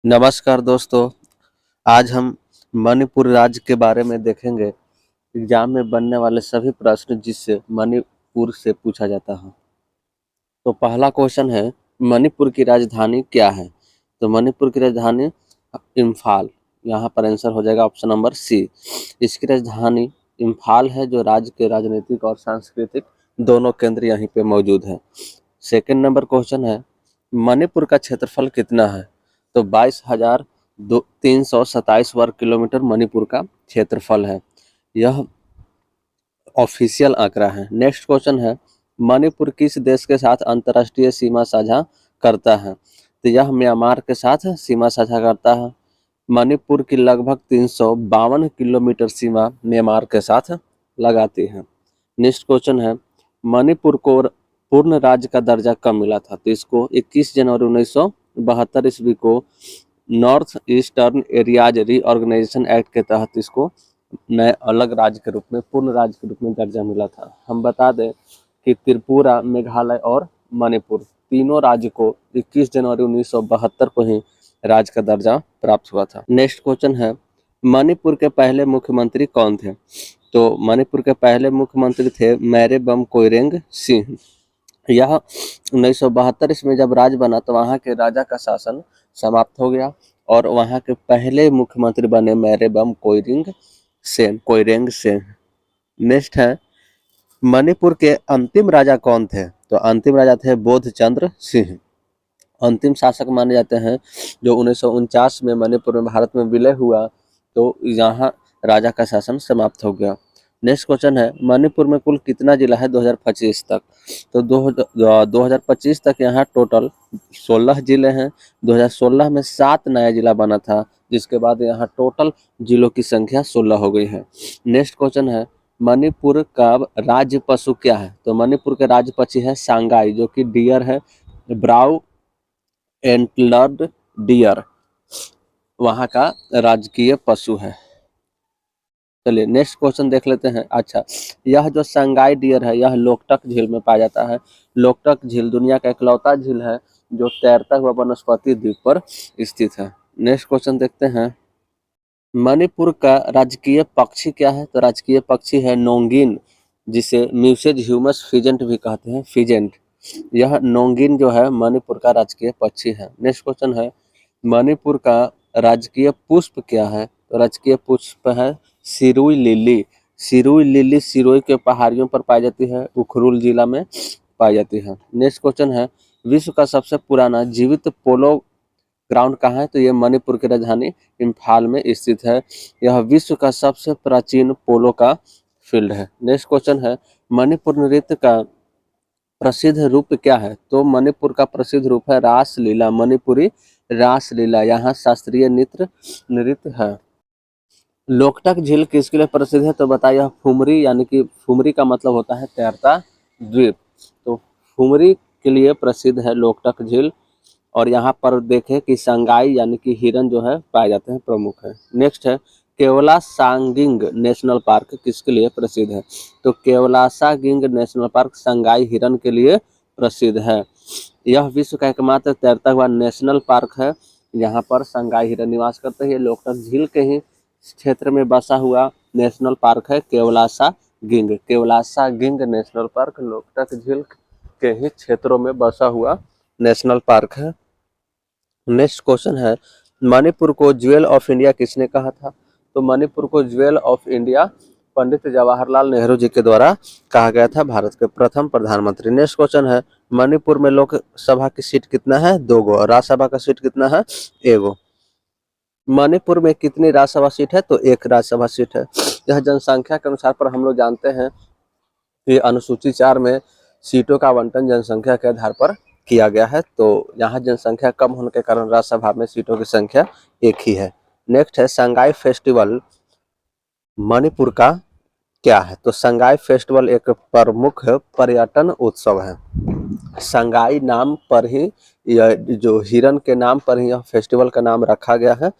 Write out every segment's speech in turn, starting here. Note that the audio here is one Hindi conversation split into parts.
नमस्कार दोस्तों। आज हम मणिपुर राज्य के बारे में देखेंगे। एग्जाम में बनने वाले सभी प्रश्न जिससे मणिपुर से पूछा जाता है। तो पहला क्वेश्चन है, मणिपुर की राजधानी क्या है? तो मणिपुर की राजधानी इम्फाल। यहाँ पर आंसर हो जाएगा ऑप्शन नंबर सी। इसकी राजधानी इम्फाल है, जो राज्य के राजनीतिक और सांस्कृतिक दोनों केंद्र यहीं पे मौजूद है। सेकंड नंबर क्वेश्चन है, मणिपुर का क्षेत्रफल कितना है? तो 22,327 वर्ग किलोमीटर मणिपुर का क्षेत्रफल है। यह ऑफिशियल आंकड़ा है। नेक्स्ट क्वेश्चन है, मणिपुर किस देश के साथ अंतर्राष्ट्रीय सीमा साझा करता है? तो यह म्यांमार के साथ सीमा साझा करता है। मणिपुर की लगभग 352 किलोमीटर सीमा म्यांमार के साथ लगाती है। नेक्स्ट क्वेश्चन है, मणिपुर को पूर्ण राज्य का दर्जा कब मिला था? तो इसको 21 जनवरी 1972 ईस्वी को north eastern areas reorganisation act के तहत इसको नए अलग राज्य के रूप में, पूर्ण राज्य के रूप में दर्जा मिला था। हम बता दें कि त्रिपुरा, मेघालय और मणिपुर तीनों राज्य को 21 जनवरी 1972 को ही राज्य का दर्जा प्राप्त हुआ था। नेक्स्ट क्वेश्चन है, मणिपुर के पहले मुख्यमंत्री कौन थे? तो मणिपुर के पहले मुख्यमंत्री थे मैरेबम कोइरेंग सिंह। यह 1972 इसमें जब राज्य बना तो वहाँ के राजा का शासन समाप्त हो गया और वहाँ के पहले मुख्यमंत्री बने मैरेबम कोइरेंग सेन। नेक्स्ट है, मणिपुर के अंतिम राजा कौन थे? तो अंतिम राजा थे बोधचंद्र सिंह। अंतिम शासक माने जाते हैं जो 1949 में मणिपुर में भारत में विलय हुआ, तो यहाँ राजा का शासन समाप्त हो गया। नेक्स्ट क्वेश्चन है, मणिपुर में कुल कितना जिला है 2025 तक? तो 2025 तक यहाँ टोटल 16 जिले हैं। 2016 में 7 नया जिला बना था, जिसके बाद यहाँ टोटल जिलों की संख्या 16 हो गई है। नेक्स्ट क्वेश्चन है, मणिपुर का राज्य पशु क्या है? तो मणिपुर के राज्य पक्षी है सांगाई, जो कि डियर है, ब्राउ एंटलर्ड डियर वहाँ का राजकीय पशु है। चलिए नेक्स्ट क्वेश्चन देख लेते हैं। अच्छा, यह जो संगाई डियर है यह लोकटक झील में पाया जाता है। लोकटक झील दुनिया का इकलौता झील है जो तैरता हुआ वनस्पति द्वीप पर स्थित है। नेक्स्ट क्वेश्चन देखते हैं, मणिपुर का राजकीय पक्षी क्या है? तो राजकीय पक्षी है नोंगिन, जिसे म्यूसेज ह्यूमस फिजेंट भी कहते हैं, फिजेंट। यह नोंगिन जो है मणिपुर का राजकीय पक्षी है। नेक्स्ट क्वेश्चन है, मणिपुर का राजकीय पुष्प क्या है? तो राजकीय पुष्प है सिरुई लिली। सिरुई लिली सिरोही के पहाड़ियों पर पाई जाती है, उखरुल जिला में पाई जाती है। नेक्स्ट क्वेश्चन है, विश्व का सबसे पुराना जीवित पोलो ग्राउंड कहाँ है? तो ये मणिपुर की राजधानी इम्फाल में स्थित है। यह विश्व का सबसे प्राचीन पोलो का फील्ड है। नेक्स्ट क्वेश्चन है, मणिपुर नृत्य का प्रसिद्ध रूप क्या है? तो मणिपुर का प्रसिद्ध रूप है रासलीला, मणिपुरी रासलीला। यहाँ शास्त्रीय नृत्य है। लोकटक झील किसके लिए प्रसिद्ध है? तो बताइए, फुमरी, यानी कि फुमरी का मतलब होता है तैरता द्वीप, तो फुमरी के लिए प्रसिद्ध है लोकटक झील। और यहाँ पर देखें कि संगाई यानी कि हिरन जो है पाए जाते हैं, प्रमुख है। नेक्स्ट है, केवलासांगिंग नेशनल पार्क किसके लिए प्रसिद्ध है? तो केवलासांगिंग नेशनल पार्क संगाई हिरन के लिए प्रसिद्ध है। यह विश्व का एकमात्र तैरता हुआ नेशनल पार्क है। यहाँ पर संगाई हिरन निवास करते हैं। लोकटक झील के ही क्षेत्र में बसा हुआ नेशनल पार्क है केवलासांगिंग नेशनल पार्क लोकटक झील के ही क्षेत्रों में बसा हुआ नेशनल पार्क है। नेक्स्ट क्वेश्चन है, मणिपुर को ज्वेल ऑफ इंडिया किसने कहा था? तो मणिपुर को jewel of India Pandit Jawaharlal Nehru ji के द्वारा कहा गया था, भारत के प्रथम प्रधानमंत्री। नेक्स्ट क्वेश्चन है, मणिपुर में लोकसभा की सीट कितना है? 2 और राज्यसभा का सीट कितना है? 1। मणिपुर में कितनी राज्यसभा सीट है? तो 1 राज्यसभा सीट है। यह जनसंख्या के अनुसार पर हम लोग जानते हैं कि अनुसूची 4 में सीटों का आवंटन जनसंख्या के आधार पर किया गया है, तो यहाँ जनसंख्या कम होने के कारण राज्यसभा में सीटों की संख्या 1 ही है। नेक्स्ट है, संगाई फेस्टिवल मणिपुर का क्या है? तो संगाई फेस्टिवल एक प्रमुख पर्यटन उत्सव है। संगाई नाम पर ही, यह जो हिरन के नाम पर ही यह फेस्टिवल का नाम रखा गया है।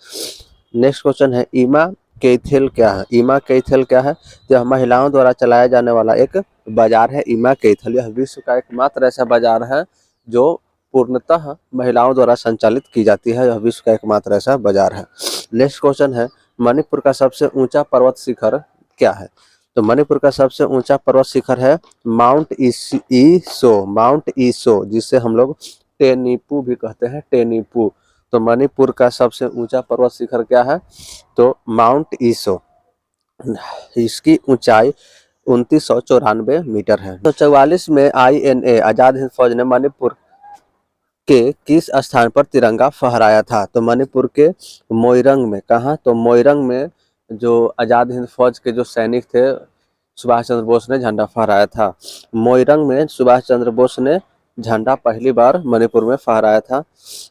नेक्स्ट क्वेश्चन है, ईमा कैथल क्या है? ईमा कैथल क्या है? यह महिलाओं द्वारा चलाया जाने वाला एक बाजार है ईमा कैथल। यह विश्व का एकमात्र ऐसा बाजार है जो पूर्णतः महिलाओं द्वारा संचालित की जाती है। यह विश्व का एकमात्र ऐसा बाजार है। नेक्स्ट क्वेश्चन है, मणिपुर का सबसे ऊंचा पर्वत शिखर क्या है? तो मणिपुर का सबसे ऊंचा पर्वत शिखर है माउंट ईसो, जिसे हम लोग टेनीपू भी कहते हैं, टेनीपू। तो मणिपुर का सबसे ऊंचा पर्वत शिखर क्या है? तो माउंट ईसो। इसकी ऊंचाई 2994 मीटर है। तो 44 में INA आजाद हिंद फौज ने मणिपुर के किस स्थान पर तिरंगा फहराया था? तो मणिपुर के मोइरंग में। कहाँ? तो मोइरंग में जो आजाद हिंद फौज के जो सैनिक थे सुभाष चंद्र बोस ने झंडा फहराया था। मोइरंग में सुभाष चंद्र बोस ने झंडा पहली बार मणिपुर में फहराया था।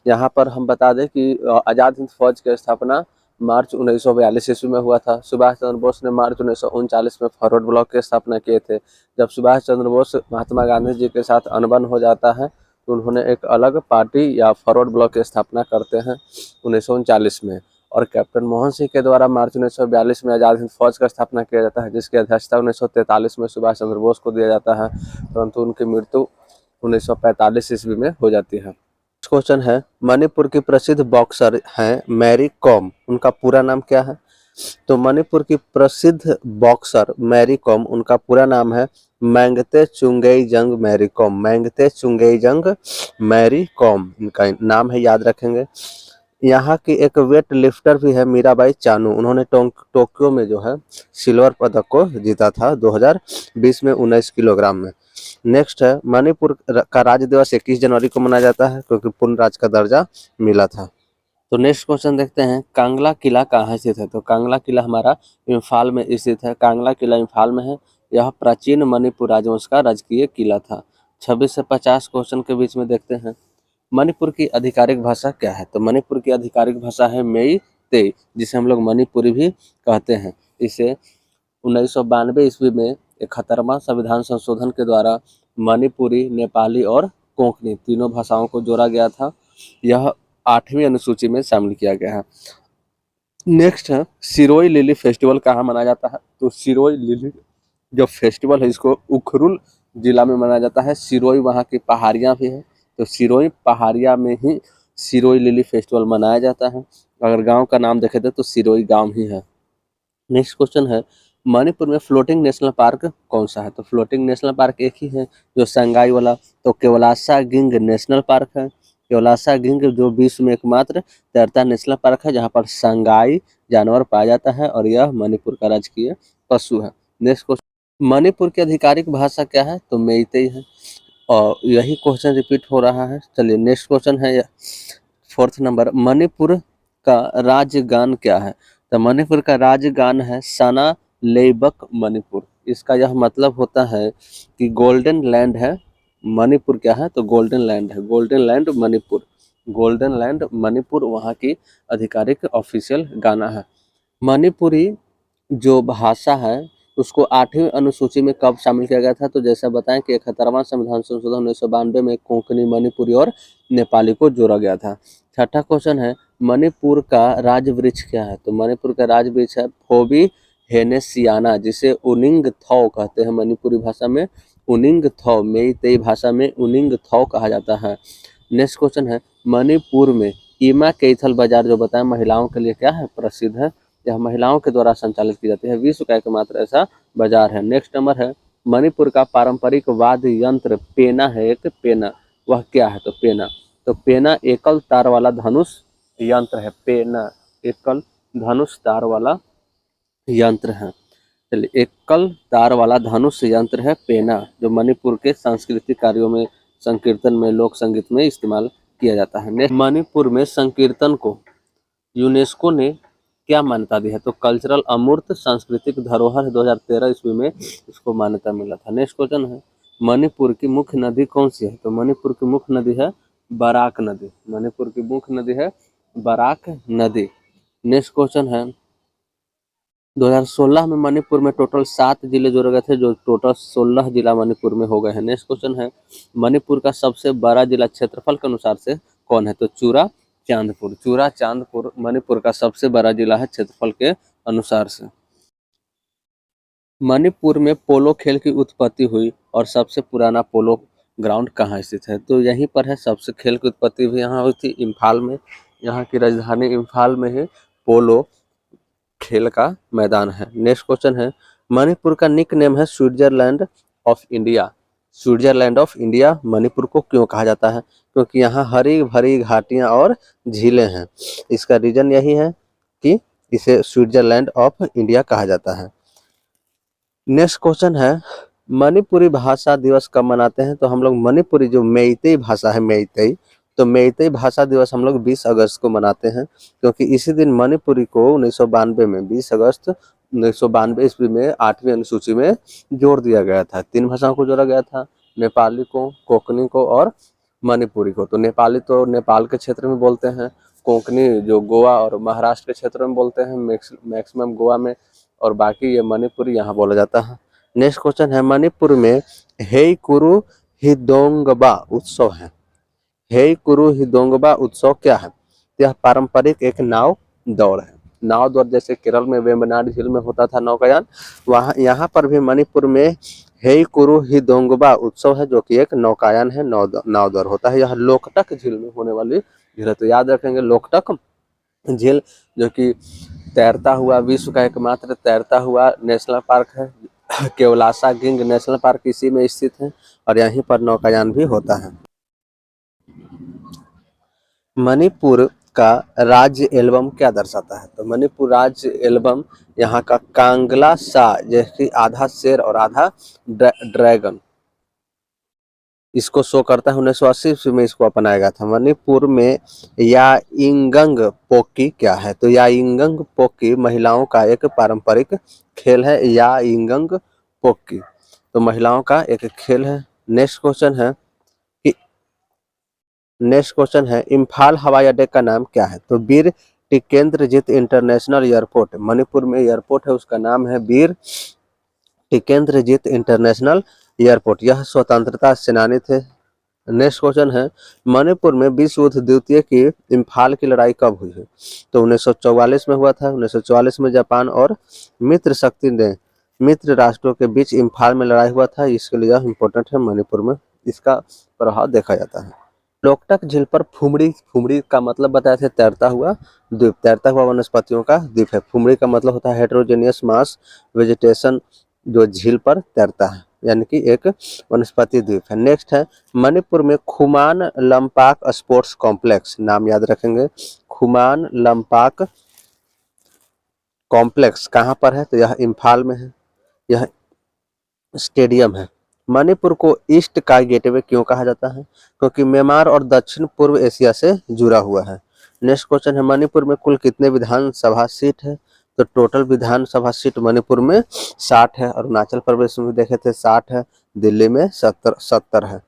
यहाँ पर हम बता दें कि आजाद हिंद फौज की स्थापना मार्च 1942 ईस्वी में हुआ था। सुभाष चंद्र बोस ने मार्च 1939 में फॉरवर्ड ब्लॉक की स्थापना किए थे। जब सुभाष चंद्र बोस महात्मा गांधी जी के साथ अनबन हो जाता है तो उन्होंने एक अलग पार्टी या फॉरवर्ड ब्लॉक की स्थापना करते हैं 1939 में, और कैप्टन मोहन सिंह के द्वारा मार्च 1942 में आजाद हिंद फौज का स्थापना किया जाता है, जिसकी अध्यक्षता 1943 में सुभाष चंद्र बोस को दिया जाता है, परंतु उनकी मृत्यु 1945 ईस्वी में हो जाती है। क्वेश्चन है, मणिपुर की प्रसिद्ध बॉक्सर हैं मैरी कॉम, उनका पूरा नाम क्या है? तो मणिपुर की प्रसिद्ध बॉक्सर मैरी कॉम, उनका पूरा नाम है मैंगते चुंगेइजंग मैरी कॉम, मैंगते चुंगेइजंग मैरी कॉम इनका नाम है, याद रखेंगे। यहाँ की एक वेट लिफ्टर भी है मीराबाई चानू, उन्होंने टोक्यो में जो है सिल्वर पदक को जीता था 2020 में 19 किलोग्राम में। नेक्स्ट है, मणिपुर का राज्य दिवस 21 जनवरी को मनाया जाता है क्योंकि पूर्ण राज्य का दर्जा मिला था। तो नेक्स्ट क्वेश्चन देखते हैं, कांगला किला कहाँ स्थित है? तो कांगला किला हमारा इम्फाल में स्थित है। कांगला किला इम्फाल में है। यह प्राचीन मणिपुर राजवंश का राजकीय किला था। 26 से 50 क्वेश्चन के बीच में देखते हैं, मणिपुर की आधिकारिक भाषा क्या है? तो मणिपुर की आधिकारिक भाषा है मेइतेई, जिसे हम लोग मणिपुरी भी कहते हैं। इसे 1992 ईस्वी में 71वां संविधान संशोधन के द्वारा मणिपुरी, नेपाली और कोंकणी तीनों भाषाओं को जोड़ा गया था। यह 8वीं अनुसूची में शामिल किया गया है। नेक्स्ट है, सिरोई लिली फेस्टिवल कहाँ मनाया जाता है? तो सिरोई लिली जो फेस्टिवल है इसको उखरुल जिला में मनाया जाता है। सिरोई वहाँ की पहाड़ियाँ भी हैं, तो सिरोई पहाड़िया में ही सिरोई लिली फेस्टिवल मनाया जाता है। अगर गांव का नाम देखे तो सिरोई गांव ही है। नेक्स्ट क्वेश्चन है, मणिपुर में फ्लोटिंग नेशनल पार्क कौन सा है? तो फ्लोटिंग नेशनल पार्क एक ही है जो संगाई वाला, तो केवलासा गिंग नेशनल पार्क है। केवलासा गिंग जो विश्व में एकमात्र तैरता नेशनल पार्क है जहाँ पर संगाई जानवर पाया जाता है, और यह मणिपुर का राजकीय पशु है। नेक्स्ट क्वेश्चन, मणिपुर की आधिकारिक भाषा क्या है? तो मेइतेई है, और यही क्वेश्चन रिपीट हो रहा है। चलिए नेक्स्ट क्वेश्चन है 4th नंबर, मणिपुर का राजगान क्या है? तो मणिपुर का राजगान है सना लेबक मणिपुर। इसका यह मतलब होता है कि गोल्डन लैंड है मणिपुर। क्या है? तो गोल्डन लैंड है, golden land Manipur, golden land Manipur वहाँ की आधिकारिक ऑफिशियल गाना है। मणिपुरी जो भाषा है उसको 8वीं अनुसूची में कब शामिल किया गया था? तो जैसा बताएं कि 71वां संविधान संशोधन 1992 में कोंकणी, मणिपुरी और नेपाली को जोड़ा गया था। छठा क्वेश्चन है, मणिपुर का राज वृक्ष क्या है? तो मणिपुर का राज वृक्ष है फोबी हेनेसियाना, जिसे उनिंग थौ कहते हैं मणिपुरी भाषा में, उनिंग थौ, मेइतेई भाषा में उनिंग थौ कहा जाता है। नेक्स्ट क्वेश्चन है, मणिपुर में ईमा कैथल बाजार जो बताएं महिलाओं के लिए क्या है? प्रसिद्ध है। यह महिलाओं के द्वारा संचालित की जाती है, विश्व का एकमात्र ऐसा बाजार है। नेक्स्ट नंबर है, मणिपुर का पारंपरिक वाद्य यंत्र पेना है, एक पेना, वह क्या है? तो पेना, तो पेना एकल तार वाला धनुष यंत्र है। पेना एकल धनुष तार वाला यंत्र है। चलिए, एकल तार वाला धनुष यंत्र है पेना, जो मणिपुर के सांस्कृतिक कार्यों में, संकीर्तन में, लोक संगीत में इस्तेमाल किया जाता है। मणिपुर में संकीर्तन को यूनेस्को ने क्या मान्यता दी है? तो कल्चरल अमूर्त सांस्कृतिक धरोहर 2013 ईस्वी में इसको मान्यता मिला था। नेक्स्ट क्वेश्चन है, मणिपुर की मुख्य नदी कौन सी है? तो मणिपुर की मुख्य नदी है बराक नदी, मणिपुर की मुख्य नदी है बराक नदी। नेक्स्ट क्वेश्चन है, 2016 में मणिपुर में टोटल 7 जिले जोड़े गए थे, जो टोटल 16 जिला मणिपुर में हो गए हैं। नेक्स्ट क्वेश्चन है, मणिपुर का सबसे बड़ा जिला क्षेत्रफल के अनुसार से कौन है? तो चूरा चांदपुर, चूरा चांदपुर मणिपुर का सबसे बड़ा जिला है क्षेत्रफल के अनुसार से। मणिपुर में पोलो खेल की उत्पत्ति हुई और सबसे पुराना पोलो ग्राउंड कहाँ स्थित है? तो यहीं पर है। सबसे खेल की उत्पत्ति भी यहाँ हुई थी, इम्फाल में। यहाँ की राजधानी इम्फाल में ही पोलो खेल का मैदान है। नेक्स्ट क्वेश्चन है, मणिपुर का निक नेम है Switzerland of India. Switzerland of India Manipur को क्यों कहा जाता है? क्योंकि यहाँ हरी भरी घाटियां और झीलें हैं। इसका रीजन यही है कि इसे स्विट्जरलैंड ऑफ इंडिया कहा जाता है। नेक्स्ट क्वेश्चन है, मणिपुरी भाषा दिवस कब मनाते हैं? तो हम लोग मणिपुरी जो मेइतेई भाषा है, मेइतेई, तो मेइतेई भाषा दिवस हम लोग 20 अगस्त को मनाते हैं, क्योंकि इसी दिन मणिपुरी को 1992 में 20 अगस्त 1992 ईस्वी में 8वीं अनुसूची में जोड़ दिया गया था। 3 भाषाओं को जोड़ा गया था, नेपाली को, कोंकणी को और मणिपुरी को। तो नेपाली तो नेपाल के क्षेत्र में बोलते हैं, कोंकणी जो गोवा और महाराष्ट्र के क्षेत्र में बोलते हैं, मैक्सिमम गोवा में, और बाकी ये मणिपुरी यहाँ बोला जाता है। नेक्स्ट क्वेश्चन है, मणिपुर में हेइकुरु हिदोंगबा उत्सव है। हेइकुरु हिदोंगबा उत्सव क्या है? यह पारंपरिक एक नाव दौड़ है। नाव दौड़ जैसे केरल में वेम्बनाड झील में होता था नौकायान, वहाँ यहाँ पर भी मणिपुर में हेइकुरु हिदोंगबा उत्सव है, जो कि एक नौकायान है, नाव दौड़ होता है। यह लोकटक झील में होने वाली झील है। तो याद रखेंगे, लोकटक झील जो कि तैरता हुआ, विश्व का एकमात्र तैरता हुआ नेशनल पार्क है। केवलासा गिंग नेशनल पार्क इसी में स्थित है और यहीं पर नौकायान भी होता है। मणिपुर का राज्य एल्बम क्या दर्शाता है? तो मणिपुर राज्य एल्बम यहाँ का कांगला सा, जैसे आधा शेर और आधा ड्रैगन, इसको शो करता है। 1980 ईस्वी में इसको अपनाया गया था। मणिपुर में याइंगंग पोकी क्या है? तो याइंगंग पोकी महिलाओं का एक पारंपरिक खेल है। याइंगंग पोकी तो महिलाओं का एक खेल है। नेक्स्ट क्वेश्चन है इम्फाल हवाई अड्डे का नाम क्या है? तो वीर टिकेंद्रजीत इंटरनेशनल एयरपोर्ट मणिपुर में एयरपोर्ट है, उसका नाम है वीर टिकेंद्रजीत इंटरनेशनल एयरपोर्ट। यह स्वतंत्रता सेनानी थे। नेक्स्ट क्वेश्चन है, मणिपुर में विश्व युद्ध द्वितीय की इम्फाल की लड़ाई कब हुई है? तो 1944 में हुआ था। 1944 में जापान और मित्र शक्ति ने मित्र राष्ट्रों के बीच इम्फाल में लड़ाई हुआ था। इसके लिए यह इम्पोर्टेंट है, मणिपुर में इसका प्रभाव देखा जाता है। लोकटक झील पर फुमड़ी, फुमड़ी का मतलब बताया थे तैरता हुआ द्वीप, तैरता हुआ वनस्पतियों का द्वीप है। फुमड़ी का मतलब होता है हेटेरोजेनियस मास वेजिटेशन, जो झील पर तैरता है, यानी कि एक वनस्पति द्वीप है। नेक्स्ट है, मणिपुर में खुमान लंपाक स्पोर्ट्स कॉम्प्लेक्स, नाम याद रखेंगे, खुमान लंपाक कॉम्प्लेक्स कहाँ पर है? तो यह इम्फाल में है। यह स्टेडियम है। मणिपुर को ईस्ट का गेटवे क्यों कहा जाता है? क्योंकि म्यांमार और दक्षिण पूर्व एशिया से जुड़ा हुआ है। नेक्स्ट क्वेश्चन है, मणिपुर में कुल कितने विधानसभा सीट है? तो टोटल विधानसभा सीट मणिपुर में 60 है। अरुणाचल प्रदेश में देखे थे 60 है, दिल्ली में 70 है।